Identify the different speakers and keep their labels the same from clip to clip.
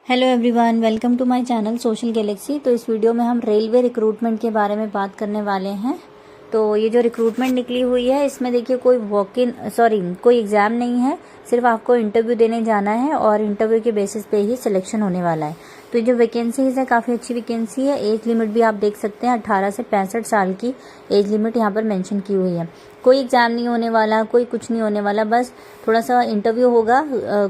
Speaker 1: Hello everyone, welcome to my channel Social Galaxy. तो इस video में हम रेलवे रिक्रूटमेंट के बारे में बात करने वाले हैं। तो ये जो रिक्रूटमेंट निकली हुई है, इसमें देखिए कोई एग्ज़ाम नहीं है, सिर्फ आपको इंटरव्यू देने जाना है और इंटरव्यू के बेसिस पे ही सिलेक्शन होने वाला है। तो ये जो वैकेंसीज है काफ़ी अच्छी वैकेंसी है। एज लिमिट भी आप देख सकते हैं, 18 से 65 साल की एज लिमिट यहाँ पर मेंशन की हुई है। कोई एग्ज़ाम नहीं होने वाला, कोई कुछ नहीं होने वाला, बस थोड़ा सा इंटरव्यू होगा।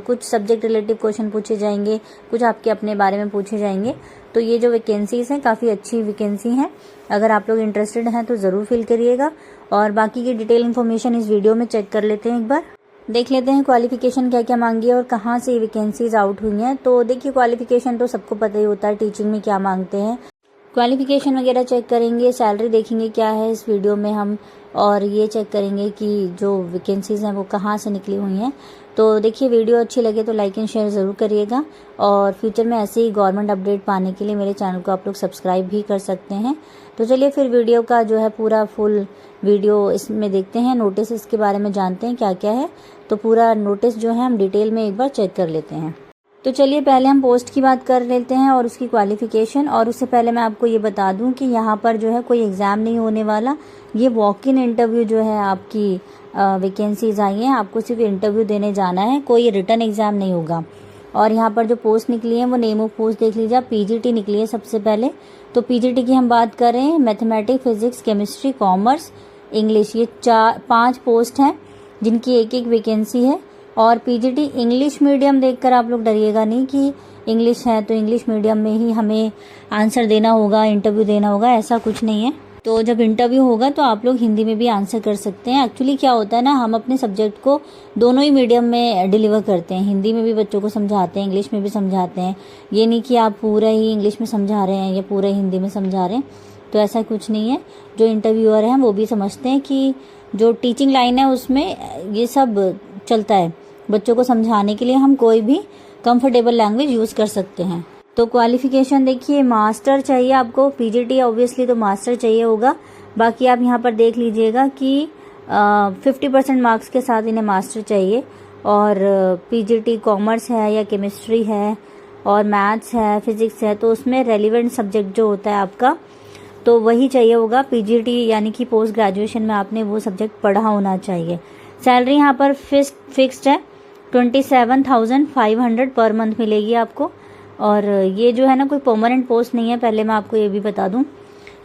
Speaker 1: कुछ सब्जेक्ट रिलेटिव क्वेश्चन पूछे जाएंगे, कुछ आपके अपने बारे में पूछे जाएंगे। तो ये जो वैकेंसीज हैं काफ़ी अच्छी वैकेंसी हैं। अगर आप लोग इंटरेस्टेड हैं तो ज़रूर फिल करिएगा। और बाकी की डिटेल इन्फॉर्मेशन इस वीडियो में चेक कर लेते हैं, एक बार देख लेते हैं क्वालिफिकेशन क्या क्या मांगी है और कहाँ से वैकेंसीज आउट हुई हैं। तो देखिए, क्वालिफिकेशन तो सबको पता ही होता है, टीचिंग में क्या मांगते हैं। क्वालिफिकेशन वगैरह चेक करेंगे, सैलरी देखेंगे क्या है इस वीडियो में हम, और ये चेक करेंगे कि जो वैकेंसीज हैं वो कहाँ से निकली हुई हैं। तो देखिए, वीडियो अच्छी लगे तो लाइक एंड शेयर ज़रूर करिएगा। और फ्यूचर में ऐसे ही गवर्नमेंट अपडेट पाने के लिए मेरे चैनल को आप लोग सब्सक्राइब भी कर सकते हैं। तो चलिए फिर वीडियो का जो है पूरा फुल वीडियो इसमें देखते हैं, नोटिस इसके बारे में जानते हैं क्या क्या है। तो पूरा नोटिस जो है हम डिटेल में एक बार चेक कर लेते हैं। तो चलिए पहले हम पोस्ट की बात कर लेते हैं और उसकी क्वालिफिकेशन। और उससे पहले मैं आपको ये बता दूं कि यहाँ पर जो है कोई एग्ज़ाम नहीं होने वाला। ये वॉक इन इंटरव्यू जो है आपकी वैकेंसीज आई हैं, आपको सिर्फ इंटरव्यू देने जाना है, कोई रिटर्न एग्ज़ाम नहीं होगा। और यहाँ पर जो पोस्ट निकली है वो नेम ऑफ पोस्ट देख लीजिए, पीजीटी निकली है सबसे पहले। तो पीजीटी की हम बात करें, mathematics, physics, chemistry, commerce, English, ये 5 पोस्ट हैं जिनकी एक एक वैकेंसी है। और पीजीटी इंग्लिश मीडियम देखकर आप लोग डरिएगा नहीं कि इंग्लिश है तो इंग्लिश मीडियम में ही हमें आंसर देना होगा, इंटरव्यू देना होगा, ऐसा कुछ नहीं है। तो जब इंटरव्यू होगा तो आप लोग हिंदी में भी आंसर कर सकते हैं। एक्चुअली क्या होता है ना, हम अपने सब्जेक्ट को दोनों ही मीडियम में डिलीवर करते हैं, हिंदी में भी बच्चों को समझाते हैं, इंग्लिश में भी समझाते हैं। ये नहीं कि आप पूरा ही इंग्लिश में समझा रहे हैं या पूरा हिंदी में समझा रहे हैं, तो ऐसा कुछ नहीं है। जो इंटरव्यूअर हैं वो भी समझते हैं कि जो टीचिंग लाइन है उसमें ये सब चलता है। बच्चों को समझाने के लिए हम कोई भी कंफर्टेबल लैंग्वेज यूज़ कर सकते हैं। तो क्वालिफिकेशन देखिए, मास्टर चाहिए आपको, पीजीटी ऑब्वियसली तो मास्टर चाहिए होगा। बाकी आप यहाँ पर देख लीजिएगा कि 50% मार्क्स के साथ इन्हें मास्टर चाहिए। और पीजीटी कॉमर्स है या केमिस्ट्री है और मैथ्स है, फिजिक्स है, तो उसमें रेलिवेंट सब्जेक्ट जो होता है आपका तो वही चाहिए होगा। पीजीटी यानी कि पोस्ट ग्रेजुएशन में आपने वो सब्जेक्ट पढ़ा होना चाहिए। सैलरी यहाँ पर फिक्स्ड है, 27,500 पर मंथ मिलेगी आपको। और ये जो है ना कोई परमानेंट पोस्ट नहीं है, पहले मैं आपको ये भी बता दूं,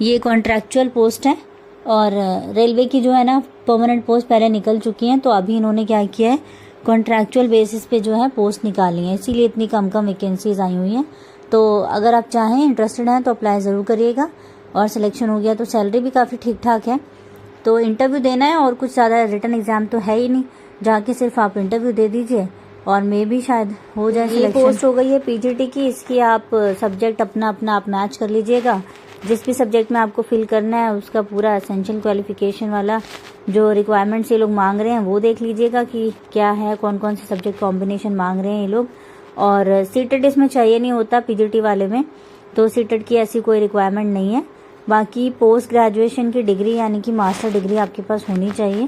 Speaker 1: ये कॉन्ट्रैक्चुअल पोस्ट है। और रेलवे की जो है ना परमानेंट पोस्ट पहले निकल चुकी हैं, तो अभी इन्होंने क्या किया है, कॉन्ट्रैक्चुअल बेसिस पे जो है पोस्ट निकाली है, इसीलिए इतनी कम वैकेंसीज आई हुई हैं। तो अगर आप चाहें, इंटरेस्टेड हैं तो अप्लाई ज़रूर करिएगा। और सिलेक्शन हो गया तो सैलरी भी काफ़ी ठीक ठाक है। तो इंटरव्यू देना है और कुछ ज़्यादा रिटर्न एग्ज़ाम तो है ही नहीं, जाके सिर्फ आप इंटरव्यू दे दीजिए और मे भी शायद हो जाए सिलेक्शन। पोस्ट हो गई है पीजीटी की, इसकी आप सब्जेक्ट अपना आप मैच कर लीजिएगा। जिस भी सब्जेक्ट में आपको फिल करना है उसका पूरा एसेंशियल क्वालिफिकेशन वाला जो रिक्वायरमेंट्स ये लोग मांग रहे हैं वो देख लीजिएगा कि क्या है, कौन कौन से सब्जेक्ट कॉम्बिनेशन मांग रहे हैं ये लोग। और सीटेट इसमें चाहिए नहीं होता पीजीटी वाले में, तो सीटेट की ऐसी कोई रिक्वायरमेंट नहीं है। बाकी पोस्ट ग्रेजुएशन की डिग्री यानी कि मास्टर डिग्री आपके पास होनी चाहिए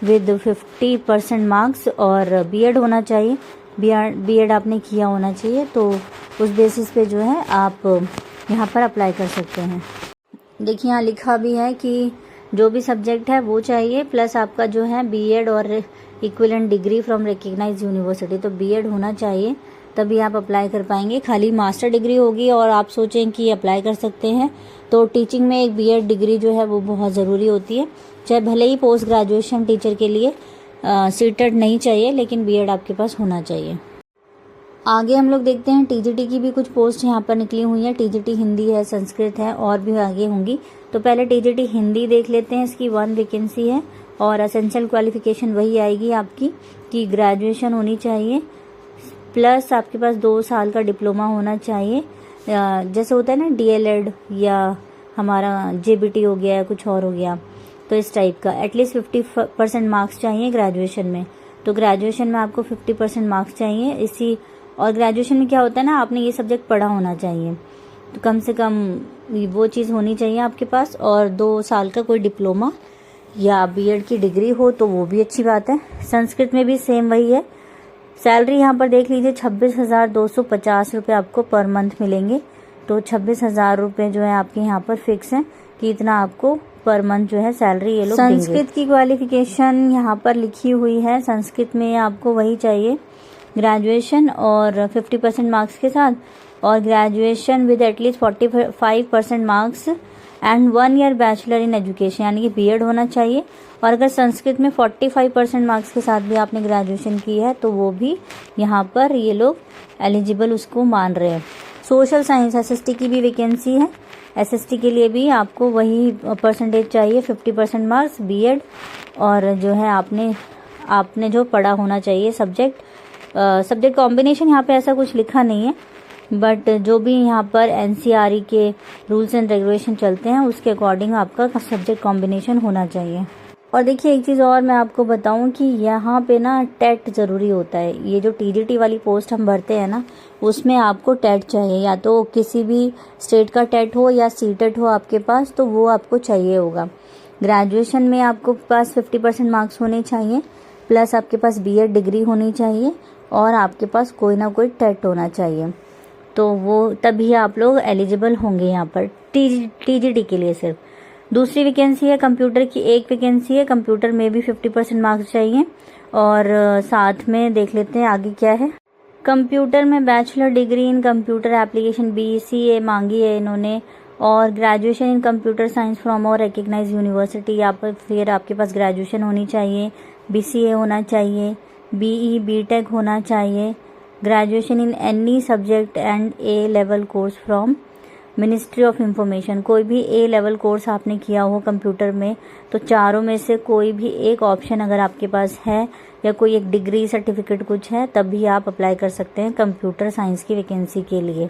Speaker 1: विद 50% मार्क्स, और बीएड होना चाहिए, बीएड आपने किया होना चाहिए। तो उस बेसिस पे जो है आप यहाँ पर अप्लाई कर सकते हैं। देखिए, यहाँ लिखा भी है कि जो भी सब्जेक्ट है वो चाहिए, प्लस आपका जो है बीएड और equivalent degree from recognised university, तो बीएड होना चाहिए तभी आप अप्लाई कर पाएंगे। खाली मास्टर डिग्री होगी और आप सोचें कि अप्लाई कर सकते हैं, तो टीचिंग में एक बीएड डिग्री जो है वो बहुत ज़रूरी होती है। चाहे भले ही पोस्ट ग्रेजुएशन टीचर के लिए सीटेट नहीं चाहिए, लेकिन बीएड आपके पास होना चाहिए। आगे हम लोग देखते हैं, टीजीटी की भी कुछ पोस्ट यहाँ पर निकली हुई है। टीजीटी हिंदी है, संस्कृत है, और भी आगे होंगी। तो पहले टीजीटी हिंदी देख लेते हैं, इसकी 1 वैकेंसी है। और एसेंशियल क्वालिफिकेशन वही आएगी आपकी कि ग्रेजुएशन होनी चाहिए, प्लस आपके पास 2 साल का डिप्लोमा होना चाहिए। जैसे होता है ना डीएलएड या हमारा जेबीटी हो गया या कुछ और हो गया, तो इस टाइप का एटलीस्ट 50% मार्क्स चाहिए ग्रेजुएशन में। तो ग्रेजुएशन में आपको 50% मार्क्स चाहिए इसी। और ग्रेजुएशन में क्या होता है ना, आपने ये सब्जेक्ट पढ़ा होना चाहिए, तो कम से कम वो चीज़ होनी चाहिए आपके पास। और 2 साल का कोई डिप्लोमा या बीएड की डिग्री हो तो वो भी अच्छी बात है। संस्कृत में भी सेम वही है, सैलरी यहाँ पर देख लीजिए 26,250 रुपये आपको पर मंथ मिलेंगे। तो 26,000 रुपये जो है आपके यहाँ पर फिक्स है कि इतना आपको पर मंथ जो है सैलरी ये लोग देंगे। संस्कृत की क्वालिफिकेशन यहाँ पर लिखी हुई है, संस्कृत में आपको वही चाहिए ग्रेजुएशन और 50% मार्क्स के साथ, और graduation with at least 45% marks and 1 year bachelor in education, यानी कि बीएड होना चाहिए। और अगर संस्कृत में 45% मार्क्स के साथ भी आपने ग्रेजुएशन की है तो वो भी यहाँ पर ये लोग एलिजिबल उसको मान रहे हैं। सोशल साइंस एसएसटी की भी वैकेंसी है, एसएसटी के लिए भी आपको वही परसेंटेज चाहिए 50% मार्क्स, बीएड, और जो है आपने जो पढ़ा होना चाहिए सब्जेक्ट कॉम्बिनेशन यहाँ पे ऐसा कुछ लिखा नहीं है, बट जो भी यहाँ पर एनसीईआरटी के रूल्स एंड रेगुलेशन चलते हैं उसके अकॉर्डिंग आपका सब्जेक्ट कॉम्बिनेशन होना चाहिए। और देखिए एक चीज़ और मैं आपको बताऊं कि यहाँ पे ना टेट ज़रूरी होता है। ये जो टीजीटी वाली पोस्ट हम भरते हैं ना उसमें आपको टेट चाहिए, या तो किसी भी स्टेट का टेट हो या सीटेट हो आपके पास, तो वो आपको चाहिए होगा। ग्रेजुएशन में आपको पास 50% मार्क्स होने चाहिए, प्लस आपके पास बीएड डिग्री होनी चाहिए और आपके पास कोई ना कोई टेट होना चाहिए, तो वो तभी आप लोग एलिजिबल होंगे यहाँ पर टीजीटी के लिए सिर्फ। दूसरी वैकेंसी है कंप्यूटर की, एक वैकेंसी है कंप्यूटर में भी 50% मार्क्स चाहिए। और साथ में देख लेते हैं आगे क्या है। कंप्यूटर में bachelor degree in computer application BCA मांगी है इन्होंने, और graduation in computer science from और रिकग्नाइज यूनिवर्सिटी, या फिर आपके पास ग्रेजुएशन होनी चाहिए, BCA होना चाहिए, BE BTech होना चाहिए, graduation in any subject and A level course from ministry of information. कोई भी A लेवल कोर्स आपने किया हो कंप्यूटर में, तो चारों में से कोई भी एक ऑप्शन अगर आपके पास है या कोई एक डिग्री सर्टिफिकेट कुछ है तब भी आप अप्लाई कर सकते हैं कंप्यूटर साइंस की वैकेंसी के लिए।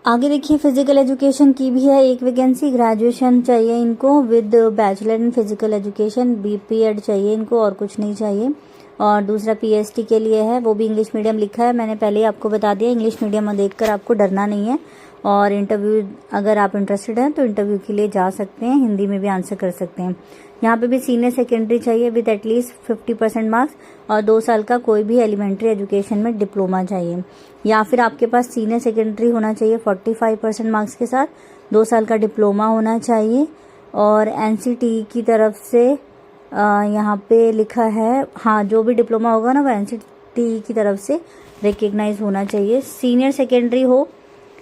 Speaker 1: आगे देखिए फिजिकल एजुकेशन की भी है एक वैकेंसी, ग्रेजुएशन चाहिए इनको with bachelor in physical education, BPEd चाहिए इनको और कुछ नहीं चाहिए। और दूसरा PST के लिए है, वो भी इंग्लिश मीडियम लिखा है, मैंने पहले ही आपको बता दिया इंग्लिश मीडियम देखकर आपको डरना नहीं है। और इंटरव्यू अगर आप इंटरेस्टेड हैं तो इंटरव्यू के लिए जा सकते हैं, हिंदी में भी आंसर कर सकते हैं। यहाँ पे भी सीनियर सेकेंडरी चाहिए विद एटलीस्ट 50% मार्क्स और 2 साल का कोई भी एलिमेंट्री एजुकेशन में डिप्लोमा चाहिए, या फिर आपके पास सीनियर सेकेंडरी होना चाहिए 45% मार्क्स के साथ, 2 साल का डिप्लोमा होना चाहिए। और NCTE की तरफ से यहाँ पे लिखा है, हाँ जो भी डिप्लोमा होगा ना वो NCTE की तरफ से रिकग्नाइज होना चाहिए। सीनियर सेकेंडरी हो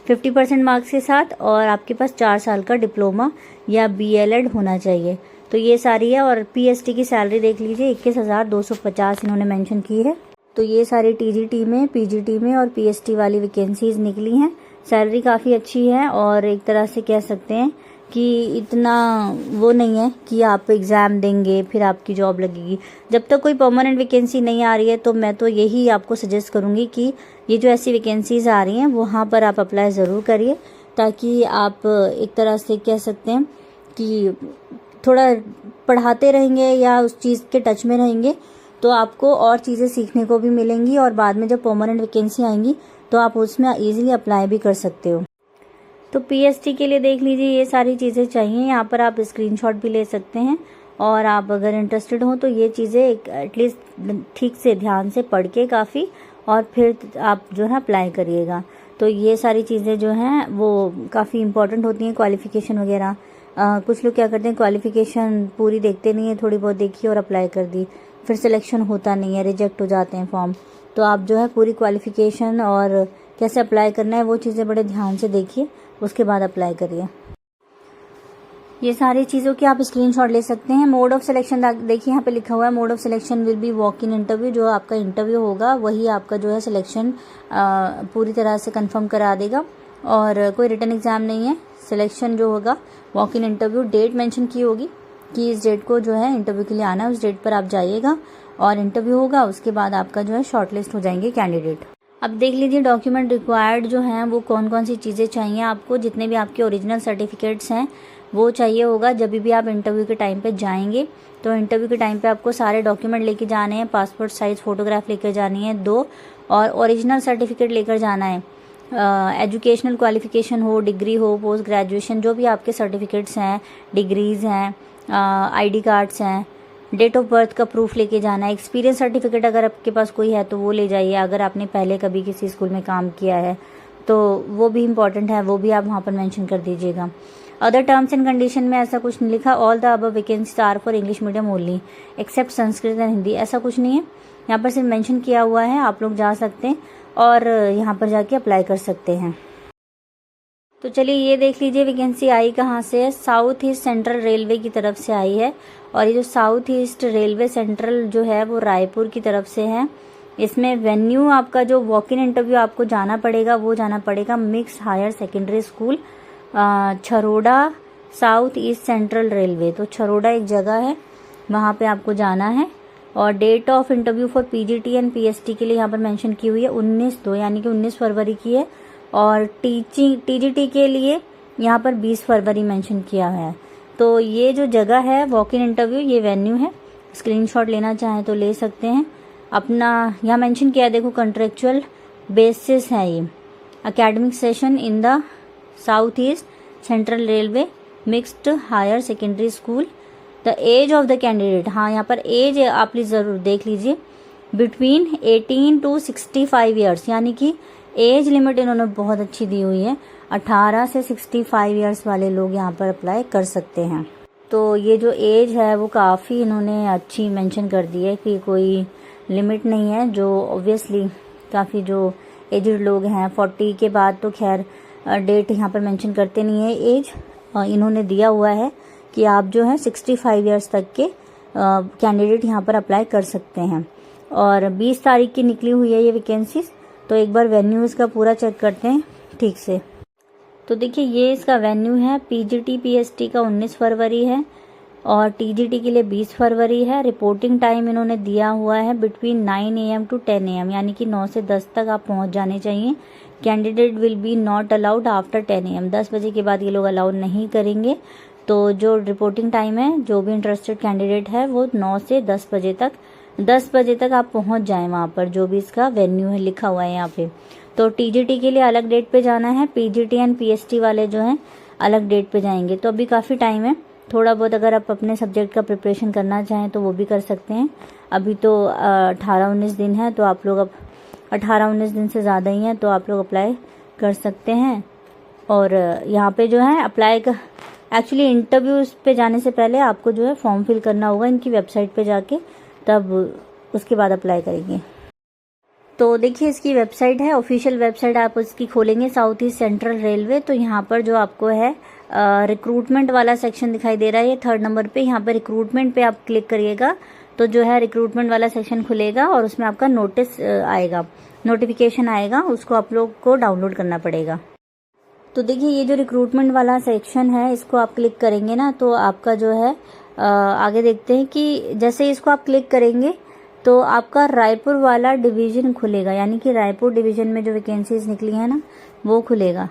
Speaker 1: 50% मार्क्स के साथ और आपके पास 4 साल का डिप्लोमा या BLEd होना चाहिए। तो ये सारी है। और PST की सैलरी देख लीजिए 21,250 इन्होंने मेंशन की है। तो ये सारी TGT में, PGT में और PST वाली वैकेंसीज निकली हैं। सैलरी काफ़ी अच्छी है और एक तरह से कह सकते हैं कि इतना वो नहीं है कि आप एग्ज़ाम देंगे फिर आपकी जॉब लगेगी। जब तक कोई परमानेंट वैकेंसी नहीं आ रही है तो मैं तो यही आपको सजेस्ट करूँगी कि ये जो ऐसी वैकेंसीज़ आ रही हैं वहाँ पर आप अप्लाई ज़रूर करिए, ताकि आप एक तरह से कह सकते हैं कि थोड़ा पढ़ाते रहेंगे या उस चीज़ के टच में रहेंगे तो आपको और चीज़ें सीखने को भी मिलेंगी, और बाद में जब परमानेंट वैकेंसी आएंगी तो आप उसमें ईजिली अप्लाई भी कर सकते हो। तो PST के लिए देख लीजिए ये सारी चीज़ें चाहिए, यहाँ पर आप स्क्रीनशॉट भी ले सकते हैं। और आप अगर इंटरेस्टेड हो तो ये चीज़ें एटलीस्ट ठीक से ध्यान से पढ़ के काफ़ी और फिर आप जो है अप्लाई करिएगा। तो ये सारी चीज़ें जो हैं वो काफ़ी इंपॉर्टेंट होती हैं, क्वालिफ़िकेशन वगैरह। कुछ लोग क्या करते हैं क्वालिफ़िकेशन पूरी देखते नहीं है, थोड़ी बहुत देखी और अप्लाई कर दी, फिर सिलेक्शन होता नहीं है, रिजेक्ट हो जाते हैं फॉर्म। तो आप जो है पूरी क्वालिफ़िकेशन और कैसे अप्लाई करना है वो चीज़ें बड़े ध्यान से देखिए, उसके बाद अप्लाई करिए। ये सारी चीज़ों की आप स्क्रीनशॉट ले सकते हैं। मोड ऑफ सिलेक्शन देखिए यहाँ पे लिखा हुआ है mode of selection will be walk in interview. जो आपका इंटरव्यू होगा वही आपका जो है सिलेक्शन पूरी तरह से कंफर्म करा देगा, और कोई रिटन एग्जाम नहीं है। सिलेक्शन जो होगा walk in interview, date mention की होगी कि इस डेट को जो है इंटरव्यू के लिए आना है, उस डेट पर आप जाइएगा और इंटरव्यू होगा, उसके बाद आपका जो है शॉर्टलिस्ट हो जाएंगे कैंडिडेट। अब देख लीजिए डॉक्यूमेंट रिक्वायर्ड जो हैं वो कौन कौन सी चीज़ें चाहिए आपको। जितने भी आपके ओरिजिनल सर्टिफिकेट्स हैं वो चाहिए होगा जब भी आप इंटरव्यू के टाइम पे जाएंगे। तो इंटरव्यू के टाइम पे आपको सारे डॉक्यूमेंट लेके जाने हैं, पासपोर्ट साइज फ़ोटोग्राफ लेकर जानी है 2, और ओरिजिनल सर्टिफिकेट लेकर जाना है। एजुकेशनल क्वालिफिकेशन हो, डिग्री हो, पोस्ट ग्रेजुएशन, जो भी आपके सर्टिफिकेट्स हैं, डिग्रीज़ हैं, ID कार्ड्स हैं, डेट ऑफ बर्थ का प्रूफ लेके जाना है, एक्सपीरियंस सर्टिफिकेट अगर आपके पास कोई है तो वो ले जाइए, अगर आपने पहले कभी किसी स्कूल में काम किया है तो वो भी इम्पॉर्टेंट है, वो भी आप वहाँ पर मेंशन कर दीजिएगा। अदर टर्म्स एंड कंडीशन में ऐसा कुछ नहीं लिखा, all the above vacancies are for English medium only except Sanskrit and Hindi, ऐसा कुछ नहीं है, यहाँ पर सिर्फ मेंशन किया हुआ है। आप लोग जा सकते हैं और यहाँ पर जाके अप्लाई कर सकते हैं। तो चलिए ये देख लीजिए वैकेंसी आई कहाँ से है, साउथ ईस्ट सेंट्रल रेलवे की तरफ से आई है। और ये जो साउथ ईस्ट रेलवे सेंट्रल जो है वो रायपुर की तरफ से है। इसमें वेन्यू आपका जो वॉक इन इंटरव्यू आपको जाना पड़ेगा वो जाना पड़ेगा mix higher secondary school Charoda, south east central railway. तो छरोड़ा एक जगह है, वहाँ पे आपको जाना है। और date of interview for PGT and PST के लिए यहाँ पर मेंशन की हुई है 19/2 यानी कि 19 फरवरी की है। और टीजीटी के लिए यहाँ पर 20 फरवरी मेंशन किया है। तो ये जो जगह है वॉक इन इंटरव्यू, ये वेन्यू है, स्क्रीनशॉट लेना चाहें तो ले सकते हैं। अपना यहाँ मेंशन किया है, देखो कॉन्ट्रेक्चुअल बेसिस है ये। Academic session in the South east central Railway mixed higher secondary school. The age of the candidate, हाँ यहाँ पर एज आप प्लीज जरूर देख लीजिए, बिटवीन 18 to 65 ईयर्स, यानी कि एज लिमिट इन्होंने बहुत अच्छी दी हुई है, 18 से 65 ईयर्स वाले लोग यहाँ पर अप्लाई कर सकते हैं। तो ये जो एज है वो काफ़ी इन्होंने अच्छी मेंशन कर दी है कि कोई लिमिट नहीं है, जो ऑब्वियसली काफ़ी जो एजड लोग हैं 40 के बाद तो खैर डेट यहाँ पर मेंशन करते नहीं है एज, इन्होंने दिया हुआ है कि आप जो है 65 ईयर्स तक के कैंडिडेट यहाँ पर अप्लाई कर सकते हैं। और 20 तारीख की निकली हुई है ये वैकेंसीज। तो एक बार वेन्यू इसका पूरा चेक करते हैं ठीक से। तो देखिए ये इसका वेन्यू है, पीजीटी पीएसटी का 19 फरवरी है और टीजीटी के लिए 20 फरवरी है। रिपोर्टिंग टाइम इन्होंने दिया हुआ है बिटवीन 9 AM to 10 AM, यानी कि 9 से 10 तक आप पहुंच जाने चाहिए। Candidate will be not allowed after 10 AM, 10 बजे के बाद ये लोग अलाउड नहीं करेंगे। तो जो रिपोर्टिंग टाइम है, जो भी इंटरेस्टेड कैंडिडेट है वो 9 से 10 बजे तक आप पहुंच जाएं वहां पर, जो भी इसका वेन्यू है लिखा हुआ है यहाँ पे। तो टीजीटी के लिए अलग डेट पे जाना है, पीजीटी एंड पीएसटी वाले जो हैं अलग डेट पे जाएंगे। तो अभी काफ़ी टाइम है, थोड़ा बहुत अगर आप अपने सब्जेक्ट का प्रिपरेशन करना चाहें तो वो भी कर सकते हैं। अभी तो 18-19 दिन है, तो आप लोग अब 18-19 दिन से ज़्यादा ही हैं तो आप लोग अप्लाई कर सकते हैं। और यहाँ पे जो है अप्लाई का एक्चुअली इंटरव्यूज पे जाने से पहले आपको जो है फॉर्म फिल करना होगा इनकी वेबसाइट पे जाके, तब उसके बाद अप्लाई करेंगे। तो देखिए इसकी वेबसाइट है, ऑफिशियल वेबसाइट आप उसकी खोलेंगे, साउथ ईस्ट सेंट्रल रेलवे। तो यहाँ पर जो आपको है रिक्रूटमेंट वाला सेक्शन दिखाई दे रहा है, ये 3rd नंबर पे, यहाँ पर रिक्रूटमेंट पे आप क्लिक करिएगा तो जो है रिक्रूटमेंट वाला सेक्शन खुलेगा और उसमें आपका नोटिस आएगा, नोटिफिकेशन आएगा, उसको आप लोग को डाउनलोड करना पड़ेगा। तो देखिए ये जो रिक्रूटमेंट वाला सेक्शन है इसको आप क्लिक करेंगे ना तो आपका जो है आगे देखते हैं कि जैसे इसको आप क्लिक करेंगे तो आपका रायपुर वाला डिवीजन खुलेगा, यानी कि रायपुर डिवीजन में जो वैकेंसीज निकली है ना वो खुलेगा।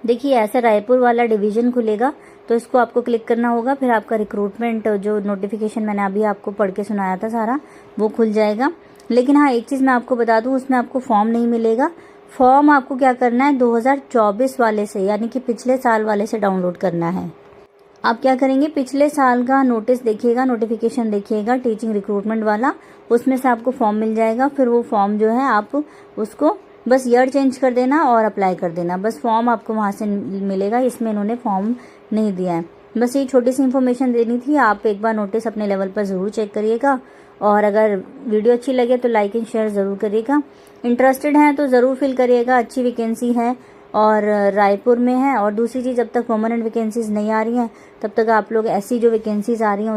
Speaker 1: देखिए ऐसे रायपुर वाला डिवीजन खुलेगा तो इसको आपको क्लिक करना होगा, फिर आपका रिक्रूटमेंट जो नोटिफिकेशन मैंने अभी आपको पढ़ के सुनाया था सारा वो खुल जाएगा। लेकिन हाँ एक चीज़ मैं आपको बता दूं, उसमें आपको फॉर्म नहीं मिलेगा। फॉर्म आपको क्या करना है 2024 वाले से, यानी कि पिछले साल वाले से डाउनलोड करना है। आप क्या करेंगे, पिछले साल का नोटिस देखिएगा, नोटिफिकेशन देखिएगा टीचिंग रिक्रूटमेंट वाला, उसमें से आपको फॉर्म मिल जाएगा। फिर वो फॉर्म जो है आप उसको बस ईयर चेंज कर देना और अप्लाई कर देना, बस फॉर्म आपको वहाँ से मिलेगा। इसमें इन्होंने फॉर्म नहीं दिया है। बस ये छोटी सी इन्फॉर्मेशन देनी थी। आप एक बार नोटिस अपने लेवल पर ज़रूर चेक करिएगा और अगर वीडियो अच्छी लगे तो लाइक एंड शेयर ज़रूर करिएगा। इंटरेस्टेड हैं तो ज़रूर फिल करिएगा, अच्छी वैकेंसी है और रायपुर में है। और दूसरी चीज़, जब तक परमानेंट वैकेंसीज नहीं आ रही हैं तब तक आप लोग ऐसी जो वैकेंसीज आ रही हैं